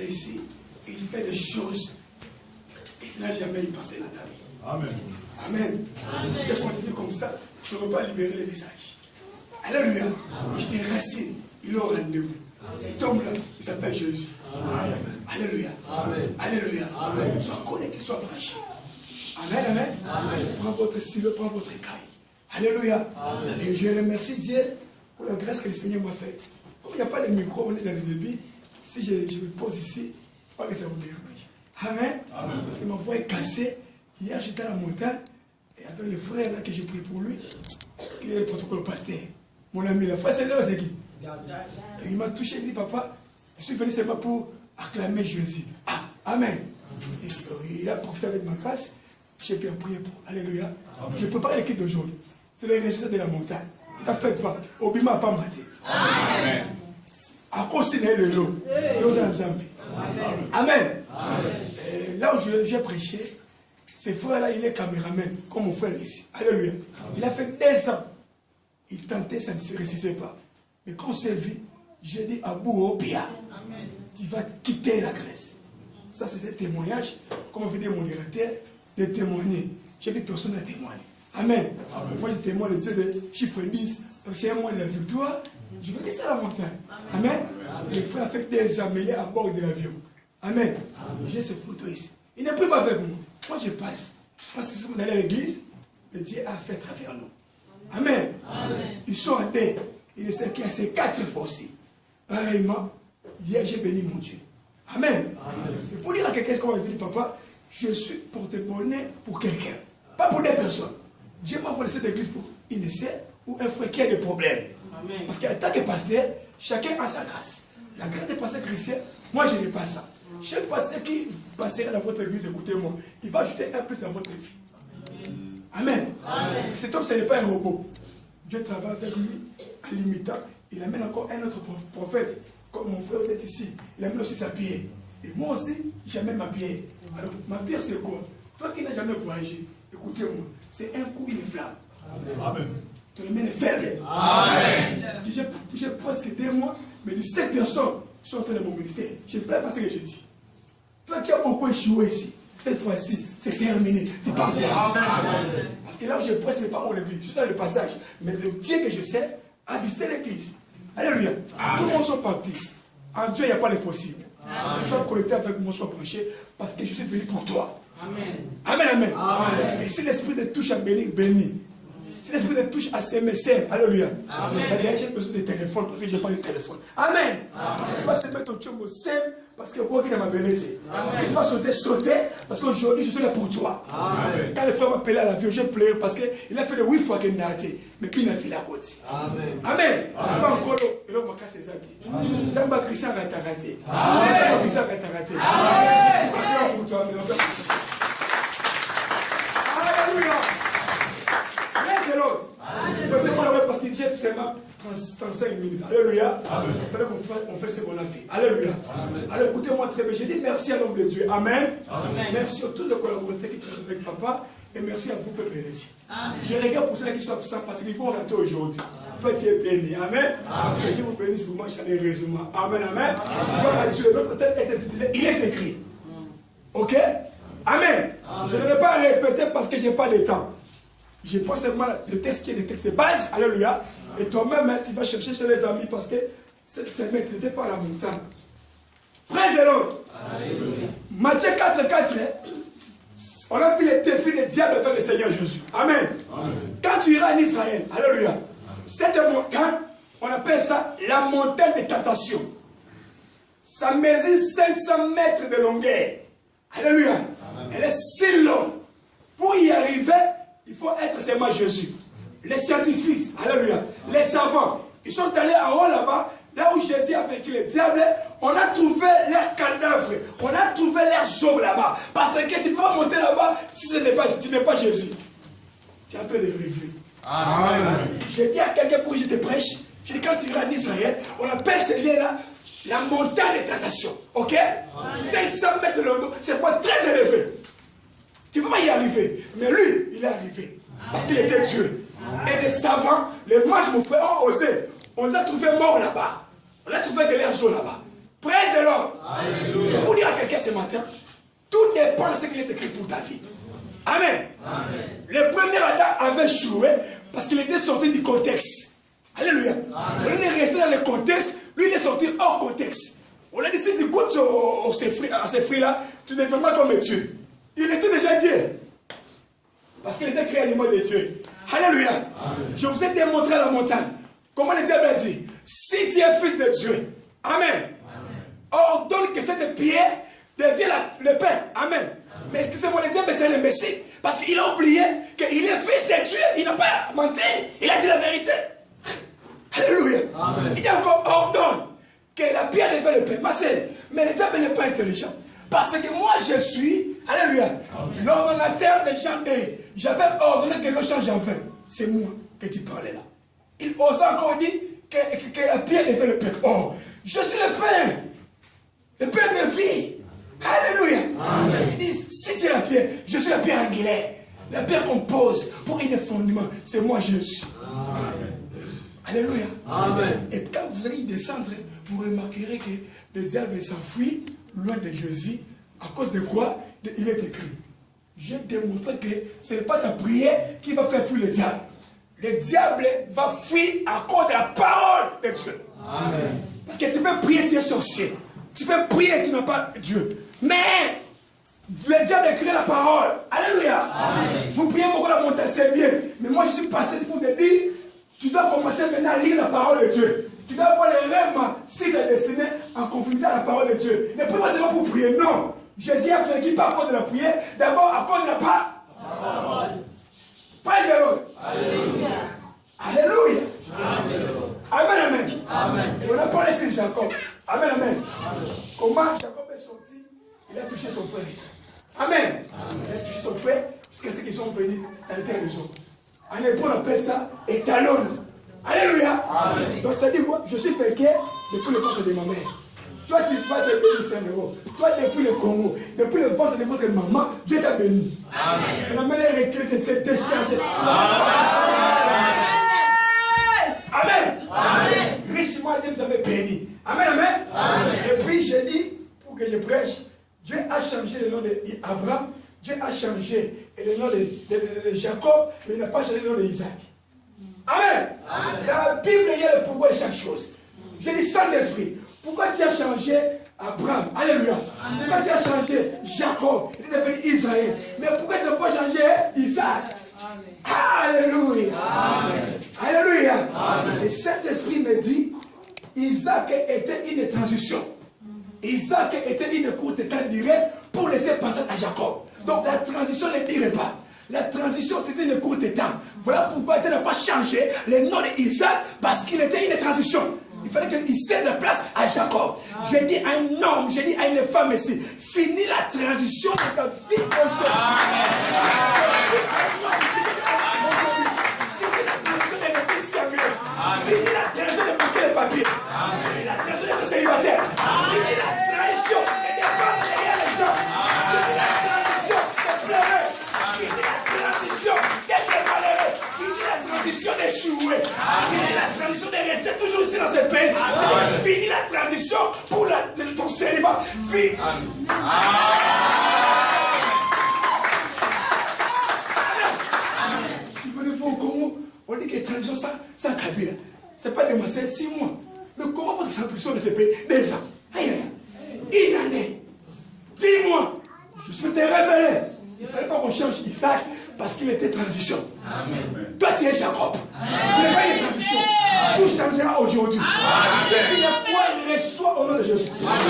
tu es ici, il fait des choses que tu n'as jamais y pensé dans ta vie. Amen. Amen. Si tu continues comme ça, je ne veux pas libérer les messages. Alléluia. Je te racine. Il a un rendez-vous. Cet homme-là, il s'appelle Jésus. Amen. Alléluia. Amen. Alléluia. Amen. Sois connecté, sois branché. Amen, amen. Amen. Prends votre stylo, prends votre écaille. Alléluia. Amen. Et je remercie Dieu pour la grâce que le Seigneur m'a faite. Comme il n'y a pas de micro, on est dans le débit. Si je me pose ici, il ne faut pas que ça vous dérange. Amen. Amen. Parce que ma voix est cassée. Hier, j'étais à la montagne. Et avec le frère là que j'ai pris pour lui, qui est le protocole pasteur. Mon ami, la frère, c'est là, c'est qui? Il m'a touché, il dit, papa, je suis venu seulement pour acclamer Jésus. Ah, amen. Et, il a profité avec ma grâce. J'ai pu prier pour. Alléluia. Amen. Je prépare l'équipe d'aujourd'hui. C'est le résultat de la montagne. Ne faites pas. Obima n'a pas maté. Amen. À cause de l'eau. Nous ensemble. Amen. Amen. Là où j'ai prêché, ce frère-là, il est caméraman, comme mon frère ici. Alléluia. Il a fait 10 ans. Il tentait, ça ne se réussissait pas. Mais quand on s'est vu, j'ai dit à Bouopia, tu vas quitter la Grèce. Ça, c'est un témoignage. Comme on veut dire mon directeur, de témoigner. J'ai vu personne à témoigner. Amen. Amen. Moi, je témoigne le Dieu de chiffre 10. J'ai un mois de la victoire. Je veux dire ça à la montagne. Amen. Amen. Le frère a fait des améliés à bord de l'avion. Amen. J'ai ces photos ici. Il n'est plus pas avec moi. Moi, je passe. Je passe dans l'église. Mais Dieu a fait travers nous. Amen. Amen. Ils sont en paix. Il sait qu'il y a ces 4 forcés. Pareillement, hier, j'ai béni mon Dieu. Amen. Amen. C'est pour dire à quelqu'un ce qu'on va dire, papa, je suis pour te bonheur pour quelqu'un. Pas pour des personnes. Dieu m'a envoyé cette église pour une essai ou un frère qui a des problèmes. Amen. Parce qu'en tant que pasteur, chacun a sa grâce. La grâce des pasteurs chrétiens, moi je n'ai pas ça. Chaque pasteur qui passera dans votre église, écoutez-moi, il va ajouter un plus dans votre vie. Amen. Amen. Cet homme, ce n'est pas un robot. Dieu travaille avec lui en l'imitant. Il amène encore un autre prophète, comme mon frère est ici. Il amène aussi sa pierre. Et moi aussi, j'amène ma pierre. Alors, ma pierre, c'est quoi? Toi qui n'as jamais voyagé, écoutez-moi, c'est un coup, une flamme. Amen. Ton email est faible. Amen. Parce que j'ai presque 2 mois, mais 17 personnes sont en train de mon ministère. Je ne sais pas ce que je dis. Toi qui as beaucoup échoué ici, cette fois-ci, c'est terminé. C'est parti. Amen. Parce que là où je presse, ce n'est pas mon église. Je suis dans le passage. Mais le Dieu que je sais a visité l'église. Alléluia. Tout le monde sont partis. En Dieu, il n'y a pas d'impossible. Sois connecté avec moi, sois branché, parce que je suis venu pour toi. Amen. Amen, amen. Amen. Et si l'esprit de touche à bénir, bénis. Si l'esprit de touche à s'aimer, s'aime. Alléluia. Amen. J'ai besoin de téléphone parce que je n'ai pas de téléphone. Amen. Si tu vas se mettre ton chumbo, s'aime parce que moi qui m'a béni. Si tu vas sauter, sauter parce qu'aujourd'hui je suis là pour toi. Amen. Quand le frère m'a appelé à l'avion, j'ai pleuré parce qu'il a fait de 8 fois qu'il n'a été. Mais puis il a fait la côte. Amen. Amen. Pas encore et là on m'a cassé les anti. Ça m'a Christian a raté. Amen. Christian a raté. Amen. Pour toi. Alléluia. Peut-être parce qu'il j'ai seulement 35 minutes. Alléluia. Il fallait qu'on fasse ce qu'on a fait. Alléluia. Alors écoutez-moi très bien. Je dis merci à l'homme de Dieu. Amen. Amen. Merci à tous les collaborateurs qui travaillent avec papa. Et merci à vous, peuple béni. Je regarde pour ceux qui sont absents parce qu'ils vont rater aujourd'hui. Toi, tu es béni. Amen. Que Dieu vous bénisse, vous mangez chaleureusement. Amen. Amen. Gloire à Dieu. Notre tête est intitulée. Il est écrit. Ok? Amen. Je ne vais pas répéter parce que je n'ai pas de temps. Je prends seulement le texte qui est le texte de base. Alléluia. Et toi-même, tu vas chercher chez les amis parce que cette semaine, tu n'étais pas à la montagne. Praise the Lord. Matthieu 4:4. On a vu les défis des diables avec le Seigneur Jésus. Amen. Amen. Quand tu iras en Israël, alléluia. Cette montagne, on appelle ça la montagne de tentation. Ça mesure 500 mètres de longueur. Alléluia. Amen. Elle est si longue. Pour y arriver, il faut être seulement Jésus. Les scientifiques, alléluia, les savants, ils sont allés en haut là-bas, là où Jésus a vaincu les diables, on a trouvé leurs cadavres, on a trouvé leurs os là-bas. Parce que tu ne peux pas monter là-bas si tu n'es pas Jésus. Tu es en train de rêver. Amen. Je dis à quelqu'un pour que je te prêche, je dis quand tu iras en Israël, on appelle ce lien-là la montagne de tentation. Ok? Amen. 500 mètres de longueur, c'est pas très élevé. Tu ne peux pas y arriver. Mais lui, il est arrivé. Parce qu'il était Dieu. Et les savants, les mages, mon frère, ont osé. On les a trouvés morts là-bas. On a trouvé de l'air chaud là-bas. Praise the Lord. quelqu'un ce matin, tout dépend de ce qu'il est écrit pour ta vie. Amen. Amen. Le premier Adam avait joué parce qu'il était sorti du contexte. Alléluia. Au lieu de rester dans le contexte, lui il est sorti hors contexte. On a dit si tu goûtes à ces fruits-là, tu ne deviens pas comme Dieu. Il était déjà Dieu. Parce qu'il était créé à l'image de Dieu. Alléluia. Amen. Je vous ai démontré à la montagne comment le diable a dit. Si tu es fils de Dieu, Amen. Ordonne que cette pierre devienne le pain. Amen. Mais excusez-moi, le diable c'est un imbécile. Parce qu'il a oublié qu'il est fils de Dieu. Il n'a pas menti. Il a dit la vérité. Alléluia. Amen. Il dit encore ordonne que la pierre devienne le pain. Mais le diable n'est pas intelligent. Parce que moi je suis, alléluia, l'ordonnateur des gens. J'avais ordonné que l'eau change en vin. C'est moi que tu parlais là. Il osa encore dire que la pierre devienne le pain. Oh, je suis le pain. Le pain de vie. Alléluia. Amen. Il dit, si tu es la pierre, je suis la pierre angulaire. La pierre qu'on pose pour un fondement. C'est moi Jésus. Amen. Alléluia. Amen. Et quand vous allez y descendre, vous remarquerez que le diable s'enfuit loin de Jésus. À cause de quoi? Il est écrit. J'ai démontré que ce n'est pas ta prière qui va faire fuir le diable. Le diable va fuir à cause de la parole de Dieu. Amen. Parce que tu peux prier, tu es sorcier. Tu peux prier, tu n'as pas Dieu. Mais le diable écrit la parole. Alléluia. Amen. Vous priez beaucoup la montagne, c'est bien. Mais moi je suis passé pour te dire, tu dois commencer maintenant à lire la parole de Dieu. Tu dois avoir les rêves si tu es destiné en conformité à la parole de Dieu. Ne prie pas seulement pour prier, non. Jésus a fait qui pas à cause de la prière, d'abord à cause de la parole. Praise the Lord. Alléluia. Alléluia. Amen, amen. Amen. Et on a parlé sur Jacob. Amen, amen. Comment Jacob est sorti, il a touché son frère. Amen. Il a touché son frère jusqu'à ce qu'ils sont venus dans les terres des hommes. En hébreu, on appelle ça étalon. Alléluia. Amen. Donc, c'est-à-dire quoi? Je suis féqué depuis le ventre de ma mère. Toi, tu vas te bénir, Saint-Héros. Toi, depuis le Congo, depuis le ventre de votre maman, Dieu t'a béni. Amen. La manière réclée s'est déchargée. Amen. Amen. Richement, Dieu nous avait béni. Amen, amen. Amen. Et puis, j'ai dit, pour que je prêche, Dieu a changé le nom d'Abraham, Dieu a changé le nom de Jacob, mais il n'a pas changé le nom d'Isaac. Amen. Amen. Dans la Bible, il y a le pouvoir de chaque chose. J'ai dit Saint-Esprit. Pourquoi tu as changé Abraham? Alléluia. Amen. Pourquoi tu as changé Jacob? Il est devenu Israël. Mais pourquoi tu n'as pas changé Isaac? Amen. Alléluia. Amen. Alléluia. Amen. Et Saint-Esprit me dit, Isaac était une transition. Isaac était une courte étape durée pour laisser passer à Jacob. Donc la transition ne dirait pas. La transition, c'était une courte étape. Voilà pourquoi il n'a pas changé le nom d'Isaac, parce qu'il était une transition. Il fallait qu'il cède la place à Jacob. Je dis à un homme, je dis à une femme ici, finis la transition de ta vie aujourd'hui. Finis la transition de manquer les papiers. Finis la transition d'être célibataire. Finis la transition de dépendre derrière les gens. Finis la transition de pleurer. Finis la transition d'être malheureux. Finis la transition d'échouer. Finis la transition de rester toujours ici dans ce pays. Finis la transition pour ton célibat. Finis. Si vous venez au Congo, on dit que la transition sans Kabila, c'est pas démontré 6 mois. Mais comment votre transition de ce pays? 2 ans. Aïe, aïe. Une année. 10 mois. Je suis te révéler. Il ne fallait pas qu'on change Isaac parce qu'il était transition. Amen. Toi, tu es Jacob. Tu n'es pas une transition. Tout changera aujourd'hui. Si tu n'as quoi, il reçoit au nom de Jésus. Amen.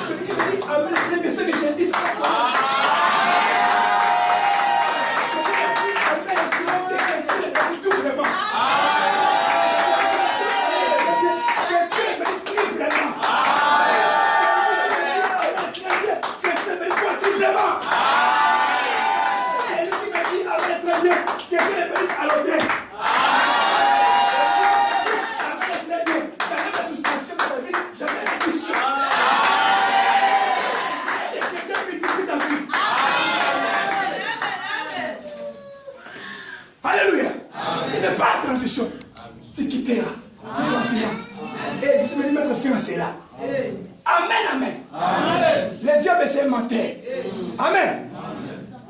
Je dis, Amen. C'est ce que j'ai dit. Jamais commentaire. Amen.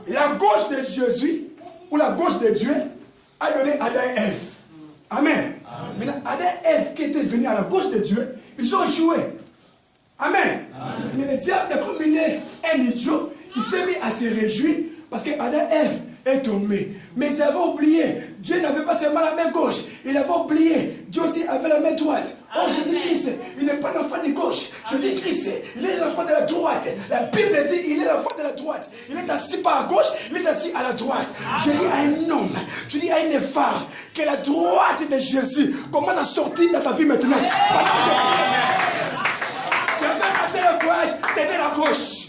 La gauche de Jésus, ou la gauche de Dieu, a donné Adam et Ève. Amen. Maintenant, Adam et Ève qui étaient venus à la gauche de Dieu, ils ont échoué. Amen. Mais le diable, comme il est un idiot, il s'est mis à se réjouir parce que Adam et Ève est tombé. Mais ils avaient oublié, Dieu n'avait pas seulement la main gauche, il avait oublié, Dieu aussi avait la main droite. Oh, Jésus-Christ, il n'est pas l'enfant de gauche. Jésus-Christ, il est l'enfant de la droite. La Bible dit, il est l'enfant de la droite. Il est assis par la gauche, il est assis à la droite. Je dis à un homme, je dis à une femme, que la droite de Jésus commence à sortir dans ta vie maintenant. Tu avais raté le voyage, c'était la gauche.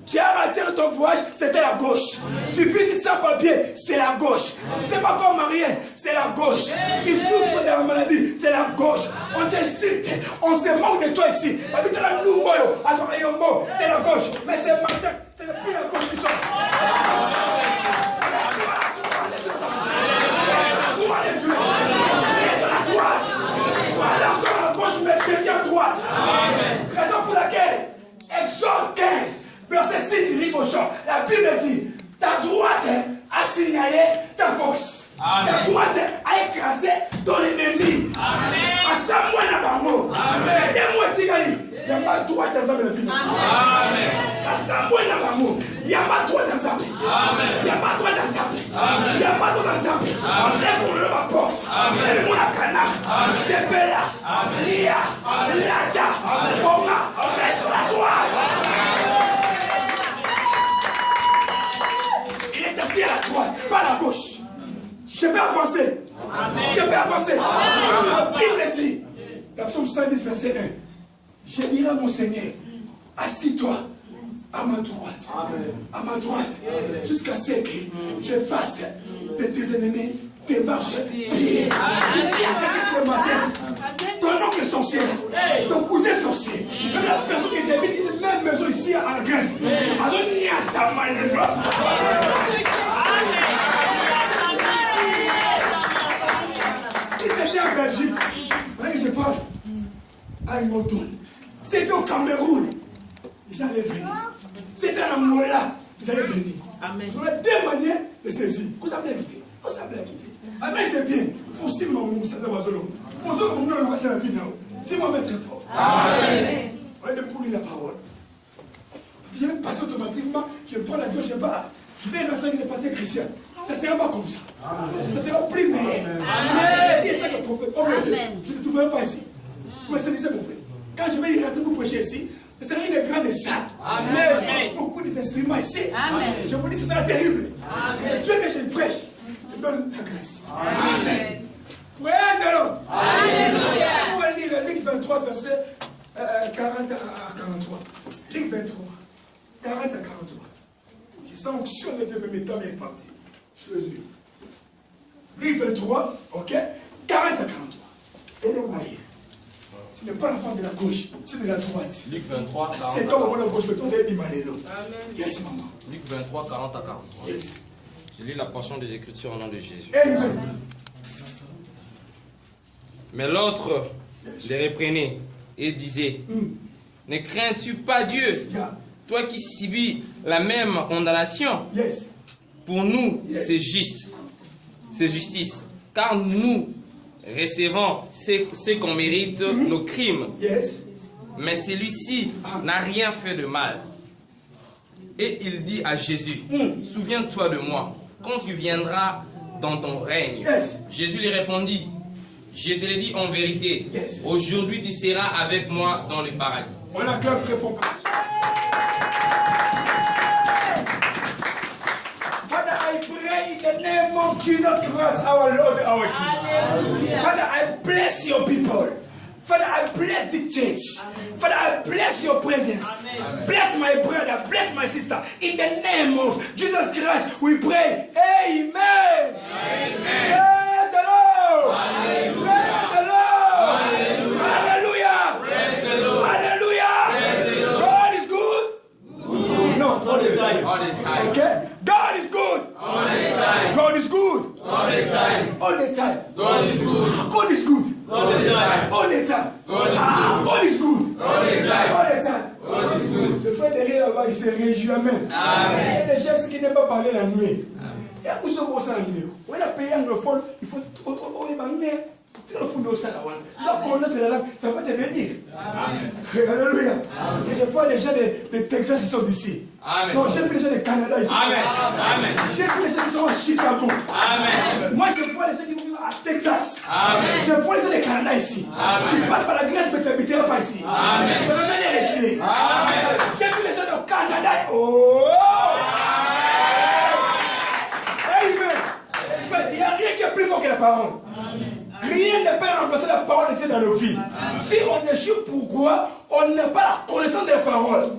Tu as raté ton voyage, c'était la gauche. Tu vis sans papier, c'est la gauche. Tu n'es pas encore marié, c'est la gauche. Tu souffres de la maladie, c'est la gauche. On t'insulte, on se moque de toi ici. C'est la gauche. Mais ce matin, c'est plus la gauche qui sort. La gauche, mais je suis à droite. Raison pour laquelle, Exode 15. Verset 6, il lit au champ. La Bible dit, ta droite a signalé ta force. Amen. Ta droite a écrasé ton ennemi. À Samuel Nabamo. Il n'y a pas de droite dans le fils. À Samuel Nabamo. Il n'y a pas de droite dans le Il n'y a pas de droite dans le Il n'y a pas de droite dans le Lève-moi ma porte. Lève-moi la cana. Sepela. Lia. Lada. Oma. Reste sur la droite. Assis à la droite, pas à la gauche. Je peux avancer. Je peux avancer. La Bible dit, la psaume 110, verset 1. Je dirai à mon Seigneur, assis-toi à ma droite. À ma droite. Jusqu'à ce que je fasse de tes ennemis tes marches pieds. Je dis à quelqu'un ce matin, ton oncle sorcier, ton cousin sorcier, même la personne qui habite une même maison ici à la Grèce, alors il y a ta main de l'autre. Si c'était en Belgique, je pense à une moto. C'était au Cameroun, j'allais venir. C'était à Mola, j'allais venir. On a deux manières de saisir. Vous savez éviter. Vous savez quitter. Amen, c'est bien. Il faut aussi m'en savez ma zone. Pour ceux qui ont la vidéo, dis-moi très fort. Amen. On va dépouiller la parole. Parce que je vais passer automatiquement, je prends la Dieu, je pars. Je vais maintenant que c'est passé chrétien. Ça ne sera pas comme ça. Ça sera plus meilleur. Amen. Il était le prophète. Oh mon Dieu, je ne te trouverai pas ici. Vous me saisissez mon frère. Quand je vais y rentrer pour prêcher ici, ce sera une grande salle. Amen. Beaucoup d'instruments ici. Amen. Je vous dis, ce sera terrible. Amen. Dieu que je prêche, je donne la grâce. Amen. Praise the Lord. Alléluia. On va lire Luc 23, verset 40 à 43. Luc 23, 40 à 43. Je sens l'onction de Dieu me mettant mes parties. Jésus. Luc 23, ok, 40 à 43. Et le mari. Tu n'es pas l'enfant de la gauche, tu es de la droite. Luc 23, 40 à 43. C'est toi le gauche, mais toi tu es Amen. Yes, maman. Luc 23, 40 à 43. Yes. Je lis la portion des Écritures au nom de Jésus. Amen. Mais l'autre les reprenait et disait, ne crains-tu pas Dieu, toi qui subis la même condamnation? Yes. Pour nous, c'est juste. C'est justice. Car nous recevons ce qu'on mérite, nos crimes. Yes. Mais celui-ci n'a rien fait de mal. Et il dit à Jésus, souviens-toi de moi, quand tu viendras dans ton règne. Yes. Jésus lui répondit, je te le dis en vérité, aujourd'hui tu seras avec moi dans le paradis. On acclame très fort. Father, I pray in the name of Jesus Christ, our Lord, our King. Father, I bless your people. Father, I bless the church. Father, I bless your presence. Amen. Bless my brother, bless my sister. In the name of Jesus Christ, we pray. Amen. Amen. Praise the Lord. Hallelujah. Praise the Lord. Hallelujah. Hallelujah. Praise the Lord. Hallelujah. Praise the Lord. God is good. No, all the time. All the time. Okay? God is good. All the time. God is good. All the time. All the time. God is good. God is good. All the time. All the time. God is good. God is good. All the time. All the time. God is good. Le frère derrière là-bas, il se réjouit. Amen. Il y a des gens qui n'aiment pas parler la nuit. Il y a beaucoup de choses la nuit. On a payé anglophone, il faut connaître la langue, ça va devenir. Alléluia. Parce que je vois les gens de Texas qui sont d'ici. Non, j'ai vu les gens du Canada ici. J'ai vu les gens qui sont à Chicago. Moi, je vois les gens qui vont vivre à Texas. Je vois les gens du Canada ici. Qui passent par la Grèce, mais tu n'habiteras pas ici. Tu peux même les retirer. J'ai vu les gens du Canada. Oh! Il n'y a rien qui est plus fort que la parole. Rien ne peut remplacer la parole de Dieu dans nos vies. Si on échoue, pourquoi? On n'a pas la connaissance de la parole.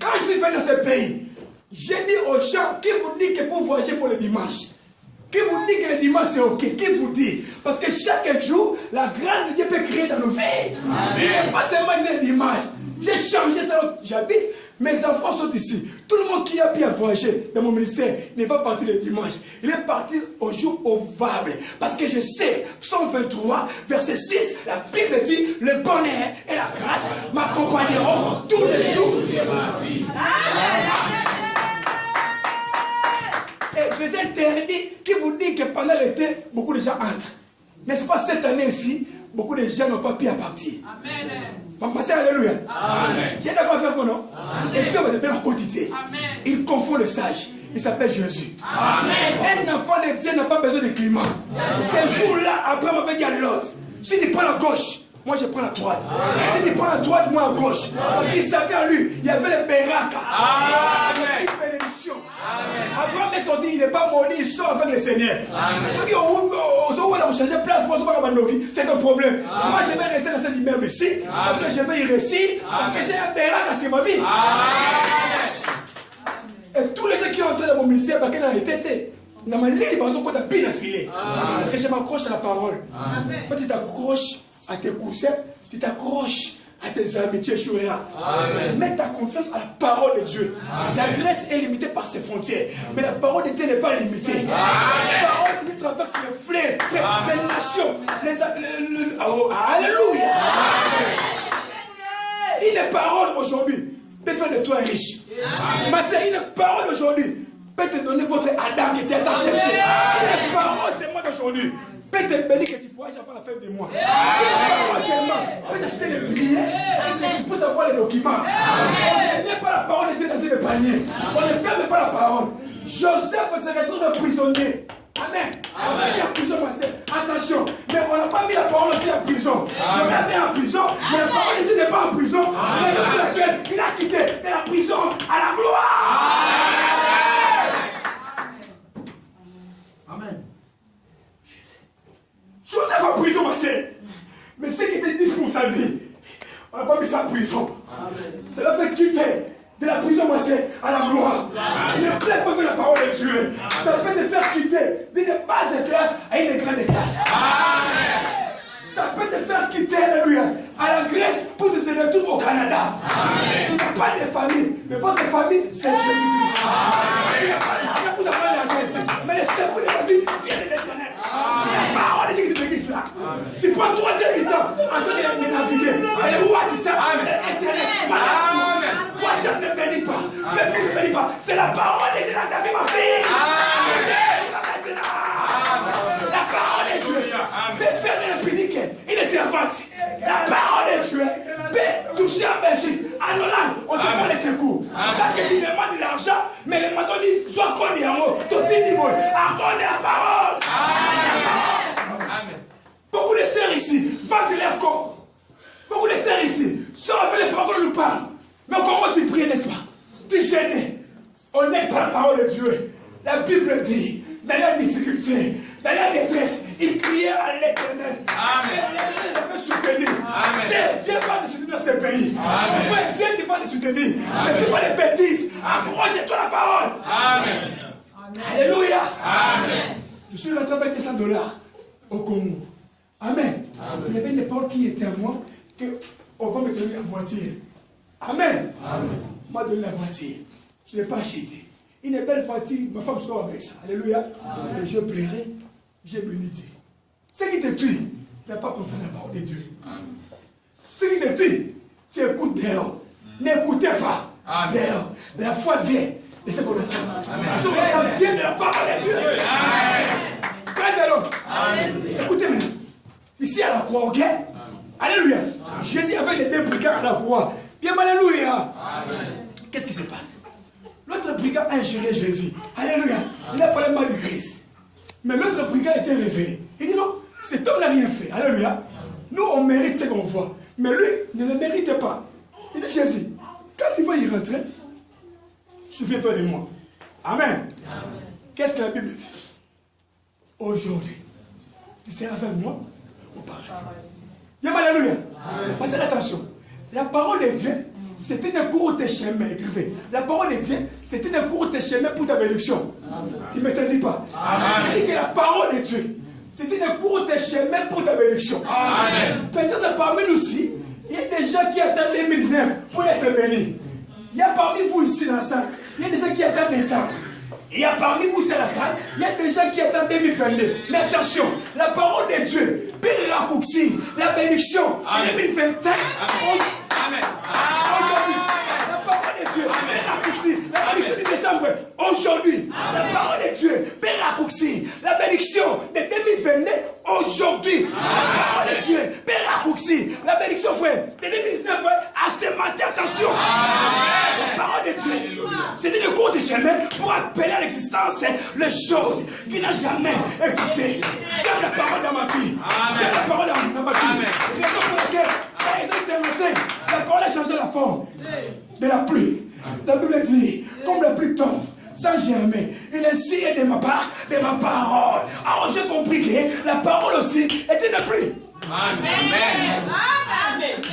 Quand je suis venu dans ce pays, j'ai dit aux gens qui vous dit que pour voyager pour le dimanche, qui vous dit que le dimanche c'est ok, qui vous dit? Parce que chaque jour, la grâce de Dieu peut créer dans nos vies. Pas seulement le dimanche. J'ai changé ça où j'habite. Mes enfants sont ici. Tout le monde qui a bien voyagé dans mon ministère n'est pas parti le dimanche. Il est parti au jour ouvrable. Parce que je sais, Psaume 23, verset 6, la Bible dit, le bonheur et la grâce m'accompagneront tous les jours de ma vie. Et je les ai interdits qui vous dit que pendant l'été, beaucoup de gens entrent. N'est-ce pas cette année ici, beaucoup de gens n'ont pas pu partir. Amen. Passer, alléluia. Tu es d'accord avec moi, non? Et Dieu va te donner la quantité. Il confond le sage. Il s'appelle Jésus. Amen. Un enfant de Dieu n'a pas besoin de climat. Ces jours-là, Abraham avait dit à l'autre, si tu prends la gauche, moi je prends la droite. Si tu prends la droite, moi à gauche. Parce qu'il savait en lui, il y avait le Beraka. Une bénédiction. Abraham est sorti, il n'est pas maudit, il sort avec le Seigneur. Ceux qui ont changé de place pour se faire c'est un problème. Moi je vais rester dans cet immeuble ici, parce que je vais y réussir, parce que j'ai un Beraka sur ma vie. Et tous les gens qui ont entré dans mon ministère, parce qu'ils ont été. Dans ma ligne, ils ont bien affilé. Parce que je m'accroche à la parole. Quand tu t'accroches à tes cousins, tu t'accroches à tes amis, tu échoueras. Mets ta confiance à la parole de Dieu. La Grèce est limitée par ses frontières, mais la parole de Dieu n'est pas limitée. La parole de Dieu traverse les fleuves, les nations, alléluia. Une parole aujourd'hui peut faire de toi riche. Ma sœur, une parole aujourd'hui peut te donner votre Adam que tu as cherché. Une parole seulement d'aujourd'hui peut te bénir que tu voyages avant la fin du mois. Une parole seulement peut t'acheter les billets et tu peux savoir les documents. On ne met pas la parole de Dieu dans le panier. On ne ferme pas la parole. Joseph se retrouve prisonnier. Amen. Il est en prison, ma sœur. Attention. Mais on n'a pas mis la parole aussi en prison. On l'a fait en prison, mais la parole de Dieu n'est pas en prison. Raison pour laquelle il a quitté de la prison à la gloire. Amen. Joseph en prison, ma sœur. Mais ce qui était difficile pour sa vie, on n'a pas mis ça en prison. Ça l'a fait quitter de la prison, ma sœur, à la gloire. Ne plaît pas faire la parole de Dieu. Ça peut te faire quitter d'une basse classe à une grande classe. Ça peut te faire quitter, alléluia, à la Grèce pour te retrouver au Canada. Tu n'as pas de famille, mais votre famille, c'est Jésus-Christ. Tu n'as pas d'argent pour avoir l'argent ici, mais le secours de la vie vient de l'Éternel. La parole de Dieu qui te glisse là. Tu prends 3e mi-temps en train de naviguer. Et où as-tu ça? L'Éternel. WhatsApp ne bénit pas. Facebook ne bénit pas. C'est la parole de Dieu dans ta vie, ma fille. La parole de Dieu peut faire de l'impunité et des servantes. La parole de Dieu peut toucher en Belgique, en Hollande, on te fait les secours. Ça que tu demandes de l'argent, mais les matons disent, sois accordé à moi, tout est bon, accorde la parole. Beaucoup de sœurs ici vendent leur corps. Beaucoup de sœurs ici sont avec les paroles de nous parlent. Mais comment tu pries, n'est-ce pas? Tu es gêné. On n'est pas la parole de Dieu. La Bible dit, dans la difficulté, dans la détresse, il criait à l'Éternel. L'Éternel les avait soutenus. Dieu va te soutenir dans ce pays. Dieu va te soutenir. Ne fais pas de bêtises. Accroche-toi la parole. Amen. Alléluia. Amen. Je suis rentré avec $200 au Congo. Amen. Il y avait des paroles qui étaient à moi qu'on va me donner la voiture. Amen. Amen. On m'a donné la voiture. Je ne l'ai pas acheté. Une belle voiture, ma femme sort avec ça. Alléluia. Amen. Et je plairai, j'ai béni Dieu. Ce qui te tue, tu n'as pas confiance à la parole de Dieu. Amen. Ce qui te tue, tu écoutes dehors. N'écoutez pas. D'ailleurs, la foi vient de ce qu'on attend. La foi vient de la parole de Dieu. Praise the Lord. Écoutez maintenant. Ici à la croix, ok? Alléluia. Jésus avec les deux brigands à la croix. Bien, alléluia. Qu'est-ce qui se passe? L'autre brigand a ingéré Jésus. Alléluia. Il a parlé mal de Christ. Mais l'autre brigand était réveillé. Il dit non, cet homme n'a rien fait. Alléluia. Nous, on mérite ce qu'on voit. Mais lui, ne le mérite pas. Il dit Jésus, quand tu vas y rentrer, souviens-toi de moi. Amen. Qu'est-ce que la Bible dit? Aujourd'hui, tu seras avec moi au paradis. Bien, alléluia. Parce que attention, la parole de Dieu, c'était un court chemin, écrivez. La parole de Dieu, c'était un court chemin pour ta bénédiction. Tu ne me saisis pas. Il dit que la parole de Dieu, c'était un court chemin pour ta bénédiction. Peut-être parmi nous aussi, il y a des gens qui attendent 2019 pour être bénis. Il y a parmi vous ici dans la salle, il y a des gens qui attendent décembre. Il y a parmi vous sur la salle, il y a des gens qui attendent 2022. Mais attention, la parole de Dieu peut raccourcir la bénédiction de 2021. Amen. Aujourd'hui, la parole de Dieu peut raccourcir la bénédiction de décembre. Aujourd'hui, la parole de Dieu peut raccourcir la bénédiction de 2022. Aujourd'hui, la parole de Dieu peut raccourcir la bénédiction, frère, de 2019. À ce matin, attention. La parole de Dieu, c'était le cours de chemin pour appeler à l'existence les choses qui n'ont jamais existé. J'aime la parole dans ma vie. J'aime la parole dans ma vie. Raison pour laquelle, la parole a changé la forme de la pluie. La Bible dit, comme la pluie tombe sans germer, il ainsi est de ma part, de ma parole. Alors j'ai compris que la parole aussi était une pluie.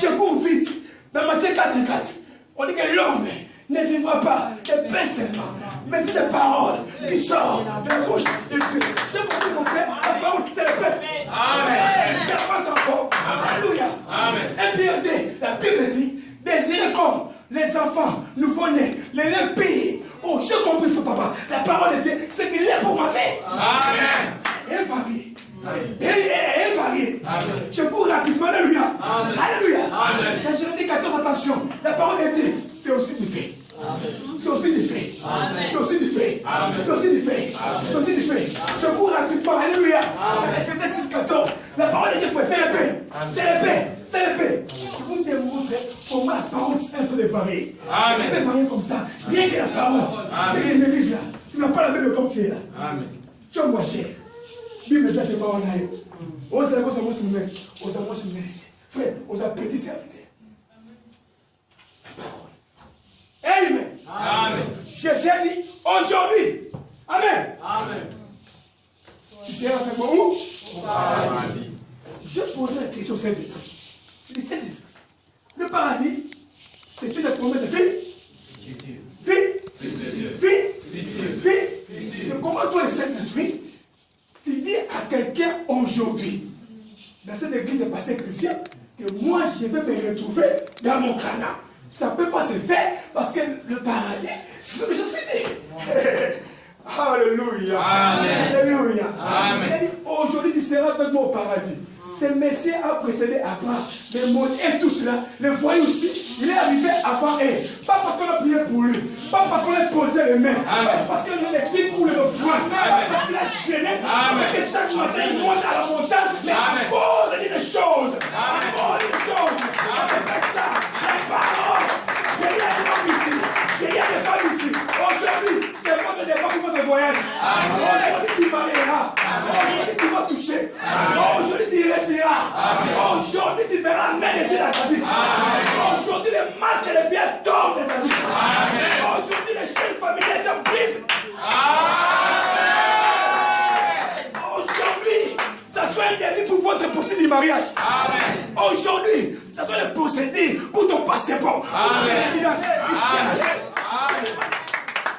Je cours vite. Dans Matthieu 4:4, on dit que l'homme ne vivra pas de pain seulement, mais de paroles qui sortent de la bouche de Dieu. J'ai compris, mon frère, la parole, c'est le pain. Amen. Ça passe encore. Alléluia. Amen. Un PRD, la Bible dit, désirez comme les enfants nouveau-nés, les lèvres pires. Oh, j'ai compris, papa. La parole de Dieu, c'est qu'il est pour ma vie. Amen. Elle varie. Elle varie. Je cours rapidement. Alléluia. Alléluia. Dans Jérémie 14, attention. La parole de Dieu, c'est aussi du fait. C'est aussi du fait. C'est aussi du fait. C'est aussi du fait. C'est aussi du fait. Je cours rapidement. Alléluia. Ephésiens 6:14. La parole de Dieu, c'est la paix. C'est la paix. C'est la paix. Je vous démontre comment la parole est en train de varier. Ça peut varier comme ça. Rien que la parole. C'est que l'église là. Tu n'as pas la Bible comme tu es là. Tu es moi cher. Bible ça te va en aille. Ose la cosa moi mérite. Ose moi mérite. Frère, ose petit serviteur. La parole. Amen. Amen. Jésus a dit aujourd'hui. Amen. Amen. Tu seras avec moi où? Au paradis. Je posais la question au Saint-Esprit. Je dis Saint-Esprit. Le paradis, c'était la promesse de fille. Fille. Comment toi, le Saint-Esprit, tu dis à quelqu'un aujourd'hui, dans cette église de passé chrétien, que moi je vais me retrouver dans mon canard. Ça ne peut pas se faire parce que le paradis, c'est ce que je suis dit. Alléluia. Amen. Alléluia. Amen. Il dit, aujourd'hui tu seras avec moi au paradis. Ce Messie a précédé Abraham, les mots et tout cela, le voyez aussi, il est arrivé avant eux. Pas parce qu'on a prié pour lui, pas parce qu'on a posé les mains, pas parce qu'on a les pieds pour les offrandes, pas parce qu'il a gêné, parce que chaque matin il monte à la montagne, mais à cause des choses, à cause des choses, avec ça, la parole, j'ai rien de femmes ici, j'ai rien de femmes ici. Aujourd'hui, c'est votre départ pour votre voyage. Aujourd'hui, tu marieras. Aujourd'hui, tu vas toucher. Aujourd'hui, tu resteras. Aujourd'hui, tu verras la main de Dieu dans ta vie. Aujourd'hui, les masques et les pièces tombent dans ta vie. Aujourd'hui, les chaînes familiales se brisent. Aujourd'hui, ça soit un début pour votre procédé du mariage. Aujourd'hui, ça soit le procédé pour ton passeport. Pour ta résidence ici à la Grèce.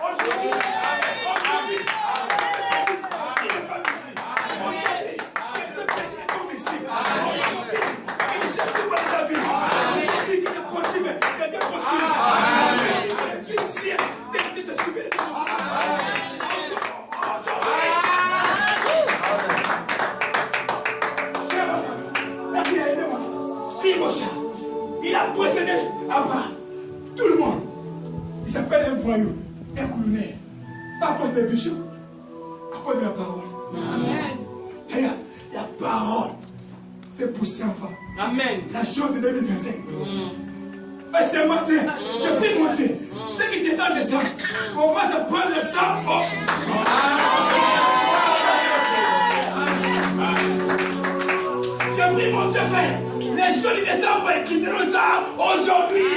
Aujourd'hui, il a possédé Abraham. Tout le monde. Il s'appelle un voyou, un colonel. Pas à cause des bijoux, à cause de la parole. Amen. Regarde, la parole fait pousser enfant. Amen. La chose de 2025. Mais ce matin, je prie mon Dieu, ceux qui étaient dans le sang, commence à prendre le sang. Oh. Je prie mon Dieu, frère, les jours du décembre éclipseront ça aujourd'hui.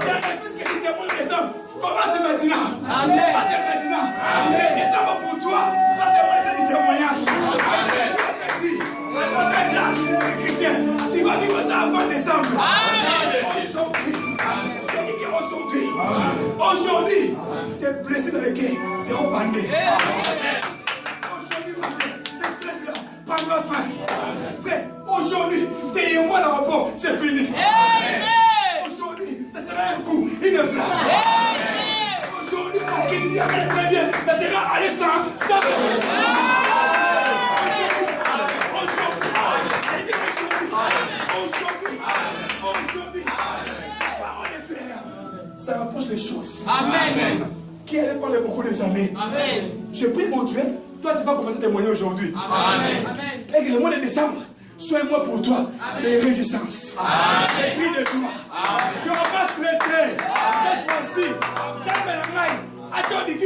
J'ai un fils qui témoigne le décembre. Commence maintenant. Amen. Parce que maintenant, le décembre pour toi, ça c'est mon état de témoignage. Tu vas vivre ça avant décembre. Aujourd'hui, tes blessés dans le cœur seront bandés. Aujourd'hui, tes stress là, prendra fin. Frère, aujourd'hui, tes émois dans le repos, c'est fini. Aujourd'hui, ça sera un coup, une flamme. Aujourd'hui, parce qu'il dit très bien, ça sera aller sans. Aujourd'hui, parole de Dieu, ça rapproche les choses. Amen. Qui allait parler beaucoup des années. Amen. Je prie mon Dieu, toi tu vas commencer à témoigner aujourd'hui. Amen. Et que le mois de décembre soit un mois pour toi de réjouissance. De cris de joie. Je repasse blessé. Cette fois-ci, cette mélange, attends, dit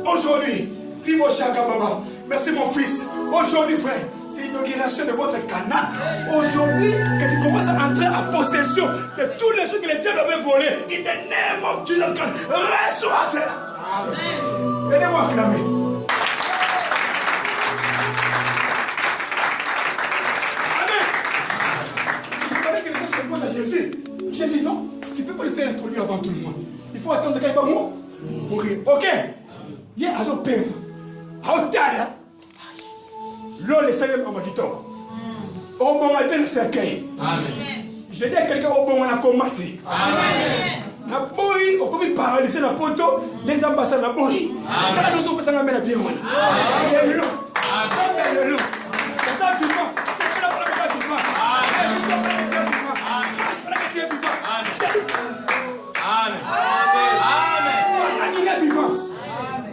aujourd'hui, Ribo Chaka Baba, merci mon fils. Aujourd'hui, frère, c'est l'inauguration de votre canal. Aujourd'hui, que tu commences à entrer en possession de tous les choses que les diables avaient volés. In the name of Jesus Christ, reçois cela. Aidez-moi à acclamer. Amen. Il fallait que les gens se posent à Jésus. Jésus, non, tu ne peux pas le faire introduire avant tout le monde. Il faut attendre quand il va mourir. Ok. Il y a un père. Amen. Je dis à quelqu'un au bon moment à combattre. Na boy, au comme paralysé na poto, les ambassades na boy. Quand nous sommes passés na bien le long. Le long. Ça vivant, c'est que la première vivant. Amen.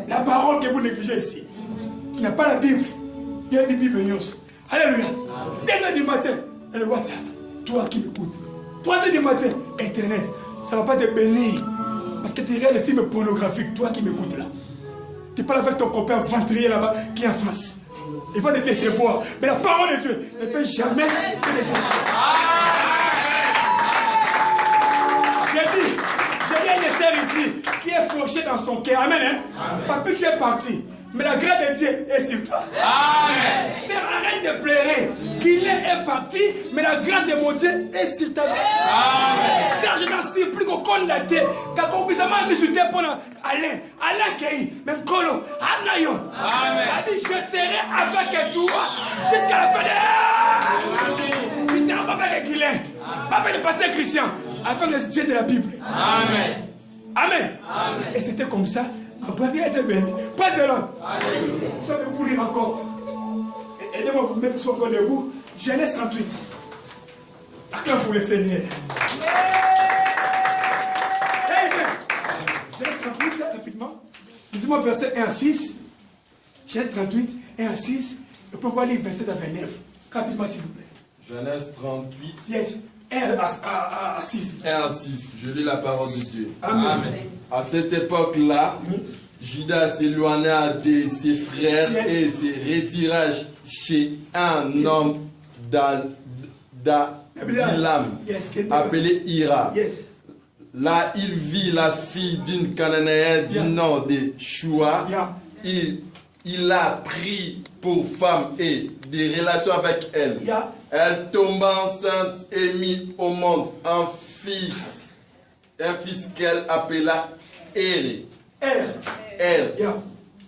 La parole que vous négligez ici, qui n'a pas la Bible, il y a une Bible news. Alléluia. 2h du matin, le WhatsApp, toi qui m'écoutes. 3h du matin, Internet, ça ne va pas te bénir. Parce que tu regardes les films pornographiques, toi qui m'écoutes là. Tu parles avec ton copain ventrier là-bas qui est en France. Il va te décevoir. Mais la parole de Dieu ne peut jamais te décevoir. J'ai dit à une sœur ici qui est fauchée dans son cœur. Amen. Hein? Papi, tu es parti. Mais la grâce de Dieu est sur toi. Amen. Sœur, arrête de pleurer. Qu'il est parti, mais la grâce de mon Dieu est sur ta vie. Amen. Sœur, je t'en supplie qu'on condamne. Quand on puisse m'amener sur tes pour Alain Kei, même Kolo, Anayon. Amen. Je serai avec toi jusqu'à la fin de l'heure. Il sera pas avec qu'il est. Pas avec le pasteur Christian. Avec le Dieu de la Bible. Amen. Amen. Amen. Et c'était comme ça. Après, il a été béni. Pas de l'homme. Vous savez, vous lire encore. Aidez-moi à vous mettre sur encore debout. Genèse 38. Acclame pour le Seigneur. Genèse 38, rapidement. Lisez-moi verset 1 à 6. Genèse 38, 1 à 6. Et puis on va lire verset à 29. Rapidement, s'il vous plaît. Genèse 38. Yes. 1 à 6. 1 à 6. Je lis la parole de Dieu. Amen. Amen. À cette époque-là, Judas s'éloigna de ses frères et se retira chez un homme d'Abilam appelé Ira. Là, il vit la fille d'une Cananéenne du nom de Shua. Il l'a pris pour femme et des relations avec elle. Elle tomba enceinte et mit au monde un fils qu'elle appela Er.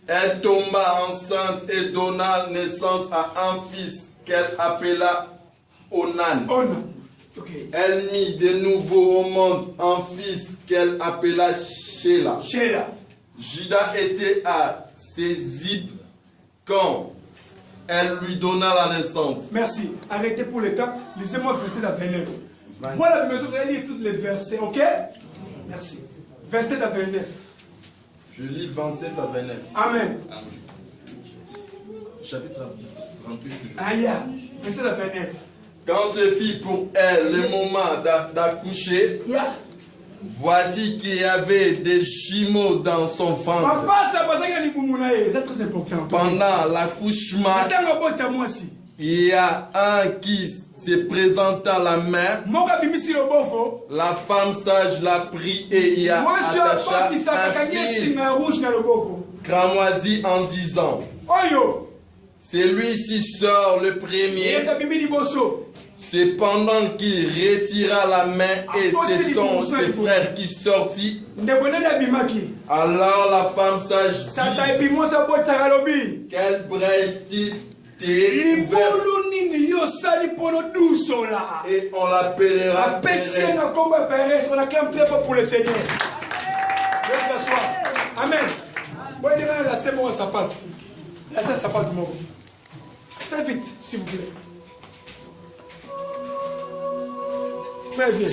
Elle tomba enceinte et donna naissance à un fils qu'elle appela Onan. Elle mit de nouveau au monde un fils qu'elle appela Sheila. Sheila. Judas était à Sésib quand elle lui donna la naissance. Merci. Arrêtez pour le temps. Lisez-moi verset 29. Voilà, mais vous allez lire tous les versets, ok? Merci. Verset 29. Je lis 27 à 29. Amen. Chapitre 38 toujours. Aïe, verset 29. Quand ce fut pour elle le moment d'accoucher, voici qu'il y avait des jumeaux dans son ventre. Papa, ça passe à l'Iboumoulaye, c'est très important. Pendant l'accouchement, il y a un qui se présenta la main. La femme sage l'a pris et y a attaché un fil cramoisi en disant: celui-ci sort le premier. Cependant qu'il retira la main et ce sont ses frères qui sortit. Alors la femme sage dit: quelle brèche-t-il ouverte? Et on l'appellera Pérez. On acclame très fort pour le Seigneur. Amen. C'est bon, ça part. Laissez ça part du monde. Très vite, s'il vous plaît. Très bien.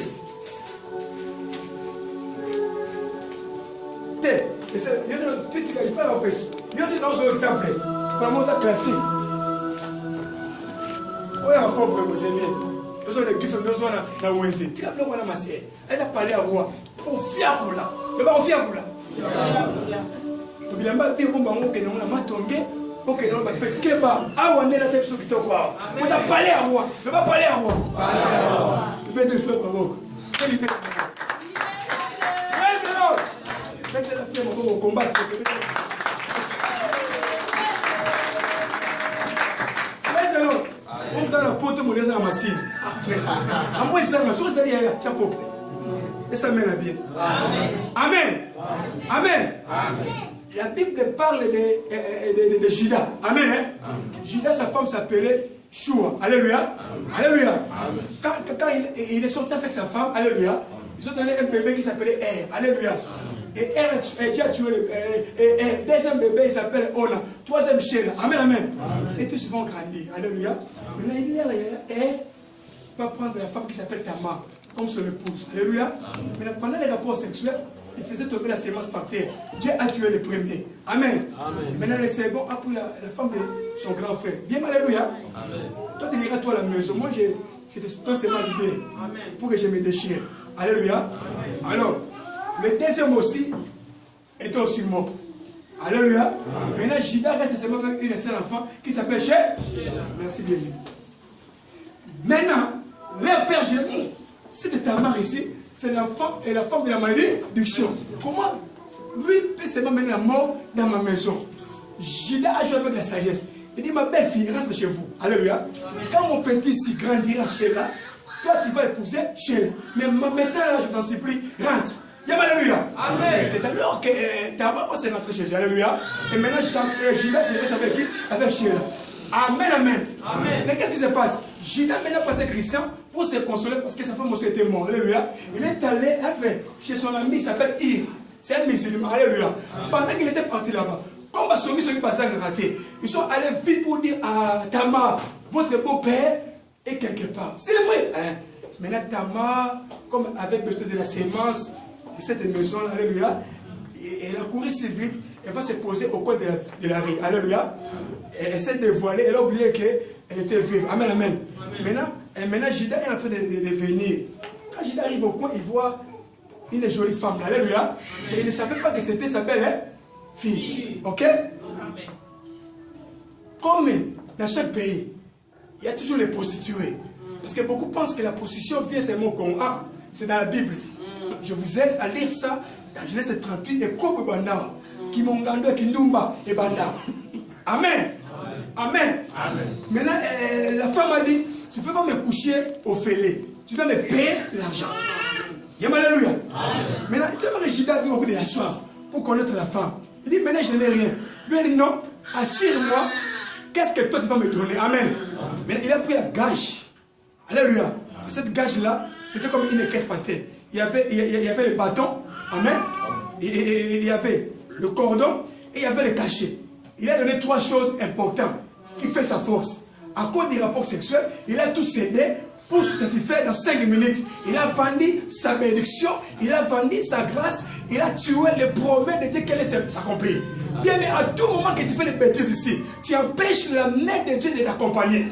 Il y a un exemple. Comment ça classique? Oui, encore pour vous aimer. Nous avons l'église, nous avons la ONC. Tu as appelé ma sœur. Elle a parlé à moi. Pour faire pour là. Le bas, on fait pour là. Donc, il a pas dit qu'on va tomber. Ok, non, bah, faites que bah, ah, on est là, tête sur qui te croit. Vous avez parlé à moi. Ne pas parler à moi. Tu peux te faire, maman. Faites la flemme, on va combattre. On prend la pote, on les a amassés. À moi, ça m'a sauvé, c'est-à-dire, tiens, pauvre. Et ça mène à bien. Amen. Amen. La Bible parle de Judas. Amen. Hein? Judas, sa femme s'appelait Shua. Alléluia. Alléluia. Quand il est sorti avec sa femme, alléluia, ils ont donné un bébé qui s'appelait Er. Alléluia. Et Er, Dieu a tué le deuxième bébé, il s'appelle Ona. Troisième Sheila. Amen, amen. Et tous vont grandir. Alléluia. Maintenant, il y a Er va prendre la femme qui s'appelle Tamar comme son épouse. Alléluia. Maintenant, pendant les rapports sexuels, il faisait tomber la sémence par terre. Dieu a tué le premier. Amen. Maintenant, le second a pris la femme de son grand frère. Bien, alléluia. Amen. Toi, tu iras toi à la maison. Moi, je te donne seulement l'idée pour que je me déchire. Alléluia. Amen. Alors, le deuxième aussi est aussi mort. Alléluia. Maintenant, Judas reste seulement avec une seule enfant qui s'appelle Sheila. Merci bien. Maintenant, leur père Jérémie, c'est de Tamar ici, c'est l'enfant et la femme de la malédiction. Comment lui peut seulement mener la mort dans ma maison? Judas a joué avec la sagesse. Il dit: ma belle fille, rentre chez vous. Alléluia. Quand mon petit ici grandira chez là, toi tu vas épouser Sheila. Mais maintenant là, je t'en supplie, rentre. Alléluia. Amen. C'est alors que Tamar va se rentrer chez lui. Alléluia. Et maintenant, Judas se reste avec qui? Avec Sheila. Amen, amen. Amen. Mais qu'est-ce qui se passe? Judas maintenant passé chrétien pour se consoler parce que sa femme aussi était morte. Alléluia. Il est allé chez son ami, il s'appelle Ir. C'est un musulman. Alléluia. Pendant qu'il était parti là-bas, comme son ami est raté, ils sont allés vite pour dire à Tamar: votre beau-père est quelque part. C'est vrai. Hein? Maintenant, Tamar, comme avec besoin de la sémence de cette maison, alléluia, elle a couru si vite, elle va se poser au coin de la rue. Alléluia. Elle s'est dévoilée, elle a oublié qu'elle était vive. Amen, amen. Maintenant, Judas est en train de venir. Quand Judas arrive au coin, il voit une jolie femme. Alléluia. Et il ne savait pas que c'était sa belle fille. Ok? Comme dans chaque pays, il y a toujours les prostituées. Parce que beaucoup pensent que la prostitution vient seulement au Congo. Ah, c'est dans la Bible. Je vous aide à lire ça dans Genèse 38 et Kobe Banda, Kimongando, Kindumba et Banda. Amen. Amen. Amen. Maintenant, la femme a dit: tu ne peux pas me coucher au fêlé. Tu dois me payer l'argent. Alléluia. Maintenant, il Judas a beaucoup de la soif pour connaître la femme. Il dit: maintenant, je n'ai rien. Lui a dit: non, assure-moi, qu'est-ce que toi tu vas me donner? Amen. Maintenant, il a pris la gage. Alléluia. Cette gage-là, c'était comme une caisse pastelle. Il y avait le bâton Amen. Et il y avait le cordon et il y avait le cachet. Il a donné 3 choses importantes qui fait sa force. À cause des rapports sexuels, il a tout cédé pour se satisfaire dans 5 minutes. Il a vendu sa bénédiction, il a vendu sa grâce, il a tué les promesses de Dieu qu'elle s'accomplit. Bien, mais à tout moment que tu fais des bêtises ici, tu empêches la main de Dieu de t'accompagner.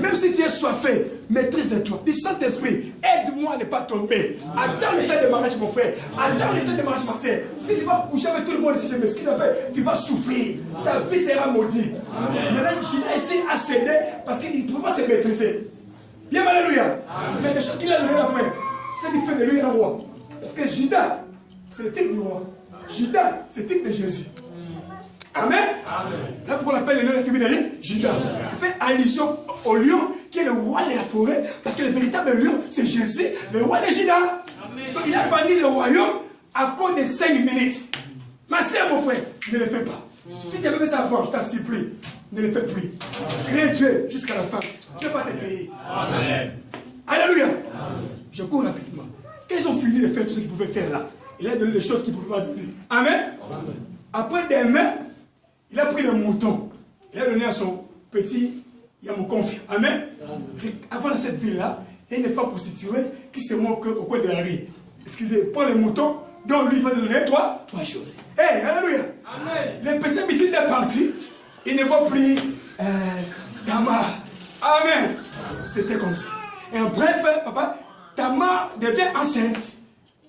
Même si tu es soifé, maîtrise-toi. Dis Saint-Esprit, aide-moi à ne pas tomber. Attends le temps de mariage, mon frère. Attends le temps de mariage, ma soeur. Si tu vas coucher avec tout le monde ici, je m'excuse un peu, tu vas souffrir. Ta vie sera maudite. Maintenant, Judas ici a cédé parce qu'il ne pouvait pas se maîtriser. Bien, alléluia. Mais les choses qu'il a donné à frère, c'est qu'il fait de lui un roi. Parce que Judas, c'est le type du roi. Judas, c'est le type de Jésus. Amen. Là, pour l'appel le nom de la tribu de Judas. Il fait allusion au lion qui est le roi de la forêt. Parce que le véritable lion, c'est Jésus, le roi de Judas. Donc, il a vendu le royaume à cause de 5 minutes. Ma soeur, mon frère, ne le fais pas. Si tu avais fait ça avant, je t'en supplie, ne le fais plus. Crée Dieu jusqu'à la fin. Dieu va te payer. Amen. Alléluia. Amen. Je cours rapidement. Quand ils ont fini de faire tout ce qu'ils pouvaient faire là, il a donné les choses qu'il ne pouvait pas donner. Amen. Amen. Après des mains, il a pris le mouton. Il a donné à son petit Yamokonfi. Amen. Amen. Avant cette ville-là, il y a une femme prostituée qui se moque au coin de la rue. Excusez, prends le mouton, donc lui il va te donner 3 choses. Hey, alléluia. Amen. Les petits habitudes est parti. Il ne voit plus Tamar. Amen. C'était comme ça. Et en bref, papa, Tamar devient enceinte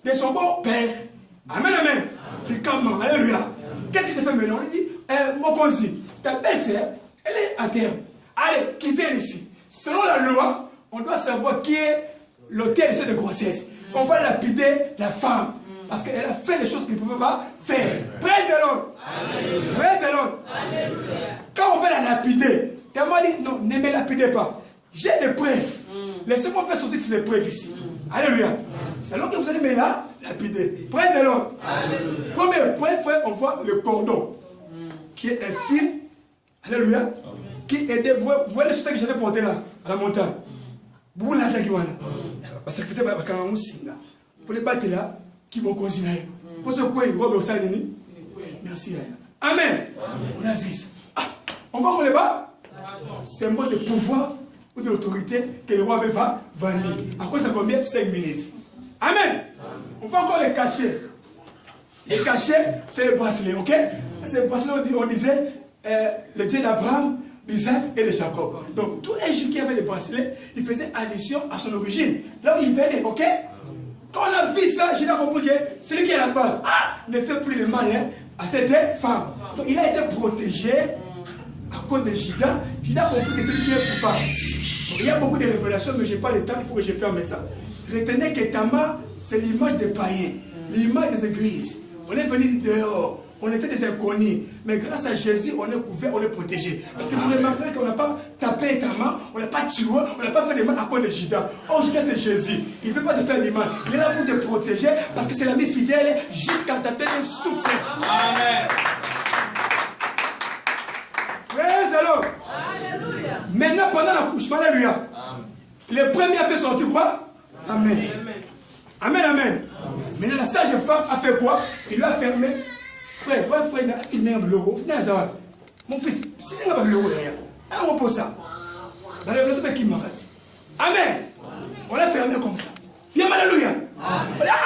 de son beau père. Amen, amen. De Caman. Alléluia. Qu'est-ce qui se fait maintenant? Il dit, Mokonzi, ta belle-sœur, elle est à terme. Allez, qui vient ici. Selon la loi, on doit savoir qui est l'auteur de cette grossesse. On va lapider la femme. Parce qu'elle a fait des choses qu'il ne pouvait pas faire. Praise the Lord. Praise the Lord. Quand on veut la lapider, Tamar dit, non, ne me lapidez pas. J'ai des preuves. Laissez-moi faire sortir ces preuves ici. Alléluia. C'est alors que vous allez me la lapider. Praise the Lord. Première preuve, on voit le cordon. Qui est un fil. Alléluia. Qui aidait. Vous voyez le soutien que j'avais porté là, à la montagne. Vous l'avez dit, parce que c'était quand on signe. Pour les battre là, qui vont continuer. Pour ce point, il va au sein. Merci. Amen. On a vu ça. On va les bas. C'est un mot de pouvoir ou de l'autorité que le roi avait vanni. À quoi ça combien? 5 minutes. Amen. On va encore les cacher. Les cacher, c'est le bracelet, ok? C'est le bracelet, on disait le Dieu d'Abraham, d'Isaac et de Jacob. Donc, tout un juif qui avait les bracelets, il faisait allusion à son origine. Là où il venait, ok? Quand on a vu ça, j'ai compris que celui qui est à la base, ne fait plus le mal à cette femme. Donc, il a été protégé à cause de Judas. Judas a compris que c'est qui est coupable. Il y a beaucoup de révélations, mais je n'ai pas le temps, il faut que je ferme ça. Retenez que Tamar, c'est l'image des païens, l'image des églises. On est venu dehors, on était des inconnus, mais grâce à Jésus, on est couvert, on est protégé. Parce que vous remarquerez qu'on n'a pas tapé Tamar, on n'a pas tué, on n'a pas fait de mal à cause de Judas. Or, Judas, c'est Jésus. Il ne veut pas te faire du mal. Il est là pour te protéger, parce que c'est l'ami fidèle jusqu'à ta tête souffle. Amen. Praise the Lord. Alléluia. Maintenant, pendant l'accouchement, alléluia. Le premier a fait sortir quoi? Amen. Amen, amen. Maintenant, la sage femme a fait quoi? Il l'a fermé. Frère, il a filmé un bureau. Mon fils, c'est un bureau derrière. On repose ça. La révélation est qui m'a dit. Amen. On l'a fermé comme ça. Bien, alléluia.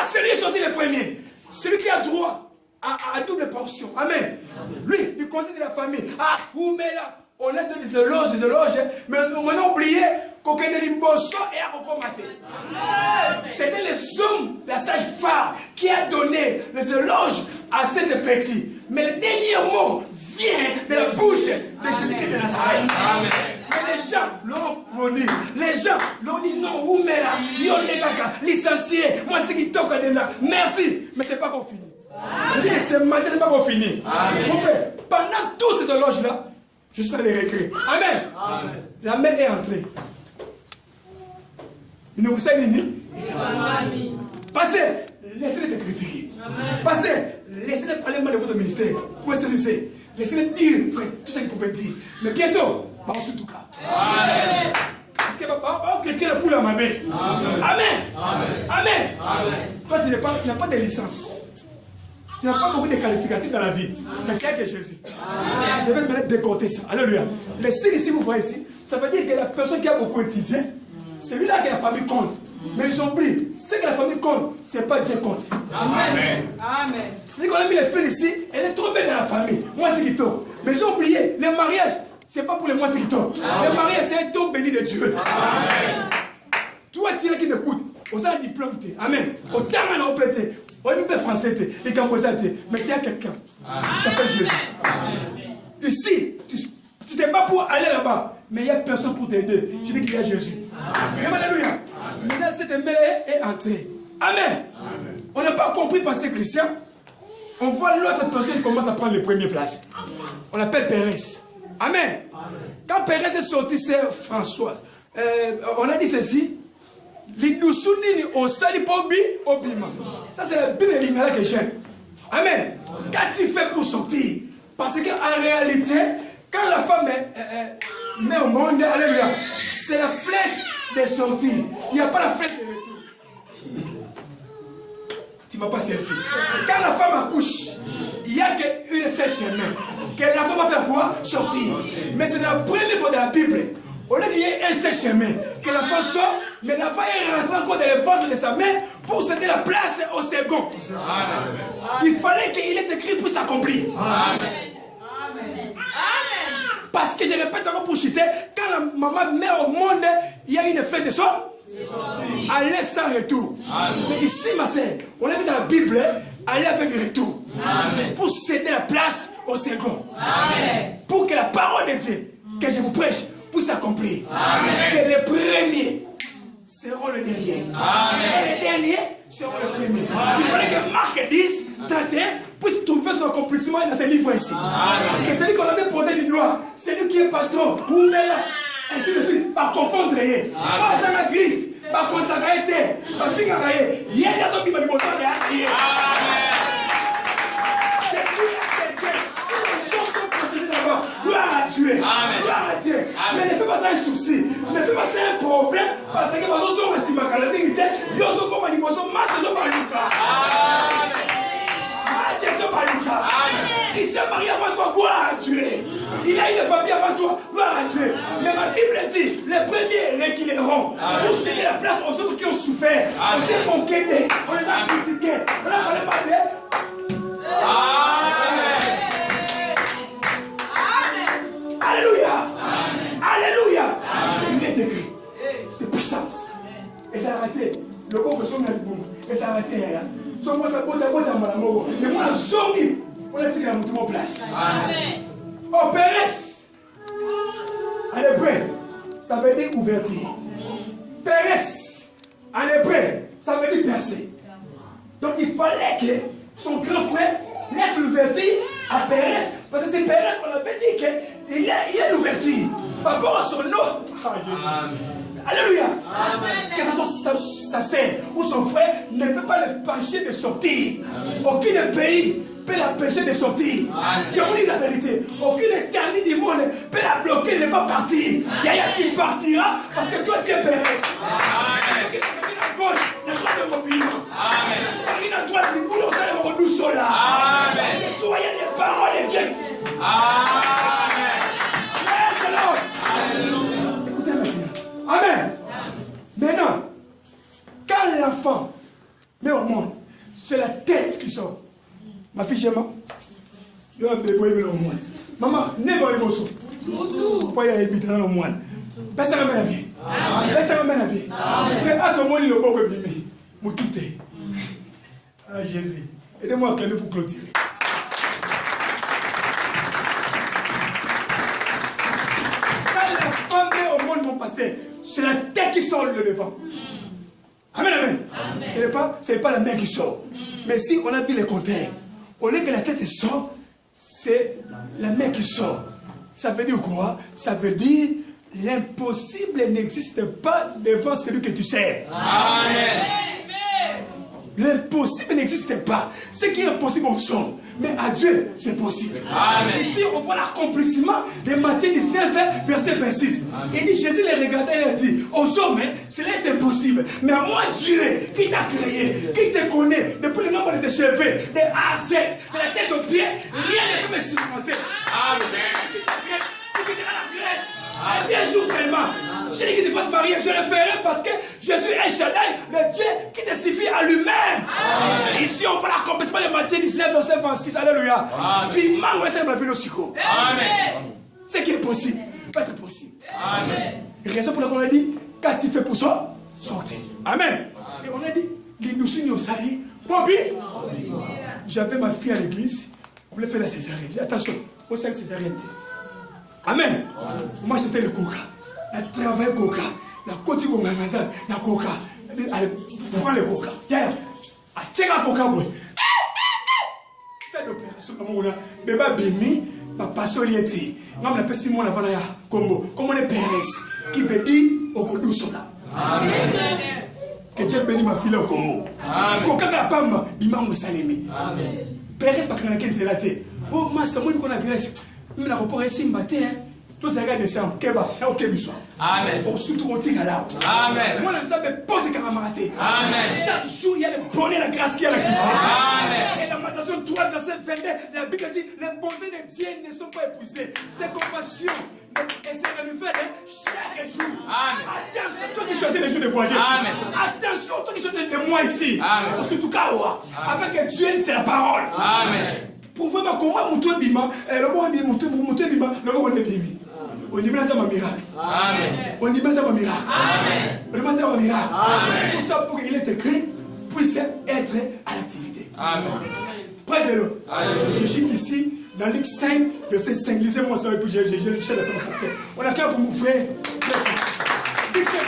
Celui qui est sorti le premier. Celui qui a droit à double portion. Amen. Lui, du conseil de la famille. Où met là? On a donné des éloges, mais on a oublié qu'on a des bossons et à recommander. C'était les hommes, la sage phare, qui a donné les éloges à cette petite. Mais le dernier mot vient de la bouche de Jésus-Christ de Nazareth. Mais les gens l'ont dit. Les gens l'ont dit non, où met là? Ils ont licencié. Moi, c'est qui toque là. Merci. Mais ce n'est pas qu'on finit. Je dis que ce matin, ce n'est pas qu'on finit. Mon frère, pendant tous ces éloges-là, je suis dans les regrets. Amen. Amen. La main est entrée. Il ne vous sait ni. Passez, laissez-les te critiquer. Passez, laissez-les parler mal de votre ministère. Pour saisir. Laissez-les dire, frère, tout ce qu'ils pouvaient dire. Mais bientôt, pas en tout cas. Parce que on critiquer la poule à ma mère. Amen. Amen. Amen. Toi, tu n'as pas de licence. Tu n'as pas beaucoup de qualificatifs dans la vie. Mais tu as que Jésus. Je vais maintenant décompter ça. Alléluia. Les signes ici, vous voyez ici, ça veut dire que la personne qui a beaucoup étudié, c'est lui-là que la famille compte. Mais ils oublient, ce que la famille compte, ce n'est pas Dieu compte. Amen. Amen. C'est-à-dire qu'on a mis les filles ici, elle est trop belle dans la famille. Moi, c'est qui tombe. Mais j'ai oublié, le mariage, ce n'est pas pour les moi, c'est qui tombe. Le mariage, c'est un don béni de Dieu. Amen. Toi, tu es qui m'écoute, on a un diplôme. Amen. Autant on a pété. On est français, les Cambodgiens, mais il y a quelqu'un qui s'appelle Jésus. Ici, tu t'es pas pour aller là-bas, mais il n'y a personne pour t'aider. Je dis qu'il y a Jésus. Amen. Alléluia. Maintenant, cette mêlée est entrée. Amen. On n'a pas compris par ces chrétiens. On voit l'autre personne qui commence à prendre les premières places. On l'appelle Pérez. Amen. Quand Pérez est sorti, c'est Françoise. On a dit ceci. Ça, c'est la Bible lignale que j'aime. Amen. Qu'as-tu fait pour sortir? Parce qu'en réalité, quand la femme met au monde, alléluia, c'est la flèche de sortie. Il n'y a pas la flèche de retour. Tu ne m'as pas cessé. Quand la femme accouche, il n'y a qu'une seule chemin. Que la femme va faire quoi? Sortir. Mais c'est la première fois de la Bible. Au lieu qu'il y ait un seul chemin, que la femme sort, mais la femme est rentrée encore dans le ventre de sa mère pour céder la place au second. Amen. Il fallait qu'il ait écrit pour s'accomplir. Amen. Parce que je répète encore pour chuter, quand la maman met au monde, il y a une flèche de sort. Aller sans retour. Amen. Mais ici, ma sœur, on a vu dans la Bible, aller avec le retour. Amen. Pour céder la place au second. Amen. Pour que la parole de Dieu, que je vous prêche, pour s'accomplir. Que les premiers seront les derniers. Amen. Et les derniers seront les premiers. Amen. Il fallait que Marc 10, 31 puisse trouver son accomplissement dans ce livre ici. Amen. Que celui qu'on avait pointé du doigt, celui qui est patron, ou là, ainsi de suite, par confondre. Pas dans la griffe, par contacter, par finir. Il y a des gens qui m'ont dit, gloire à Dieu. Amen. Gloire à Dieu. Amen. Mais ne fais pas ça un souci. Ne fais pas ça un problème. Parce que les gens sont ma calamité. Ils sont comme un niveau. Il s'est marié avant toi. Gloire à Dieu. Il a eu le papier avant toi. Gloire à Dieu. Mais la Bible dit les premiers réguleront pour céder la place aux autres qui ont souffert. On s'est manqué d'eux. On les a critiqués. On a parlé mal d'eux. Alléluia. Alléluia. Il est écrit. C'est puissance. Et ça a arrêté. Le pauvre son est bon. Et ça a arrêté. Son moi ça pose à moi dans mon amour. Mais moi la zombie. On a dit la moto en place. Oh Pérez. En hébreu, ça veut dire ouverture. Pérez. En hébreu, ça veut dire percer. Donc il fallait que son grand frère laisse l'ouverture à Pérez. Parce que c'est Pérez qu'on avait dit qu'il y a l'ouverture. Par rapport à son nom. Alléluia. Que sa sœur ou son frère ne peut pas le pencher de sortir. Aucun pays peut l'empêcher de sortir. Je vous dis la vérité. Aucune éternité du monde peut la bloquer de ne pas partir. Yaya, tu partiras parce que toi tu es Pérez. Tu es à gauche, la droite de mon bilan. Tu es à droite du boulot, ça est mon doux sol là. Toi, il y a des paroles de Dieu. Écoutez maintenant. Amen. Maintenant, quand l'enfant met au monde, c'est la tête qui sort. Ma fille, j'aime. Je vais me débrouiller au monde. Maman, n'est pas le bosso. Pourquoi il y a des dans le monde? Personne ne m'a bien. Personne ne m'a bien. Frère, à ton monde, il est beau que bimé. Moutouté. Ah, Jésus. Aidez-moi à clamer pour clôturer. Quand la femme met au monde, mon pasteur, c'est la tête qui sort le devant. Amen, amen. Ce n'est pas la main qui sort. Mais si on a vu le contraire, au lieu que la tête sort, c'est la main qui sort. Ça veut dire quoi? Ça veut dire l'impossible n'existe pas devant celui que tu sers. Amen. l'impossible n'existe pas. Ce qui est impossible aux hommes, mais à Dieu, c'est possible. Amen. Ici, on voit l'accomplissement de Matthieu 19, verset 26. Il dit, Jésus les regardait et leur dit, aux hommes, cela est impossible. Mais à moi, Dieu, qui t'a créé, qui te connaît, depuis le nombre de tes cheveux, de A à Z, de la tête aux pieds, rien ne peut me surmonter. Qui te la Grèce, à 10 jours seulement. Je dis qu'il te fasse marier, je le ferai parce que je suis El Shaddai, le Dieu qui te suffit à lui-même. Ici, on voit l'accomplissement de Matthieu 19, verset 26. Alléluia. Il manque ça dans la vie de Chico. Ce qui est possible va être possible. Amen. Raison pour laquelle on a dit, quand tu fais pour soi, sortez. Amen. Et on a dit, les nous sommes au sali. Bobby, j'avais ma fille à l'église, on voulait faire la césarienne. J'ai dit, attention, on sait la césarienne. Amen. Moi, c'était le coca. La travail coca. La côte du magasin, la coca. Prends le coca. Ah, tiens la coca, boy. C'est l'opération comme on a. Bébé Bimi, ma passion y était. On appelle Simon avant la Congo. Comme on est Pérez, qui veut dire au Kodou Sola. Amen. Que Dieu bénisse ma fille au Congo. Coca la pomme, Bima Moussalemi. Amen. Pérez, pas qu'on a qu'elle s'est laté. Oh, ma Samoun qu'on a Grèce. Même l'aéroport est si mbaté, tous les gars descendent, Keba, ok, Bissau. Amen. Au sous-tout, on tire là. Amen. Moi, ça me porte de camarade. Amen. Chaque jour, il y a le bonheur, la grâce qui est là. Amen. Et dans Matthieu 3, verset 22, la Bible dit les bontés de Dieu ne sont pas épuisées. Ses compassions et ses renouvelées chaque jour. Amen. Attention, toi qui choisis les jours de voyager. Amen. Attention, toi qui choisis les mois ici. Amen. Au sous-tout, Kawa. Avec Dieu, c'est la parole. Amen. Pour voir comment mon bima, le bon bima, mon bima, le bon bimi. On dit ça ma miracle. Amen. On dit ça ma miracle. Amen. On dit ça ma miracle. Amen. Tout ça pour qu'il est écrit puisse être à l'activité. Amen. Prêtez-le. Je chute ici dans Luc 5, verset 5. Lisez-moi ça et puis je le cherche à passer. On a clair pour mon frère. Luc 5, 5.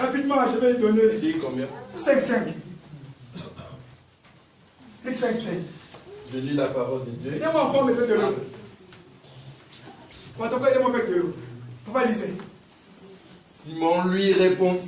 Rapidement, je vais lui donner. Dis combien? 5, 5. Luc 5, 5. Je lis la parole de Dieu. Aidez-moi encore, mettez de l'eau. Aidez-moi avec de l'eau. Papa lisez. Simon lui répond.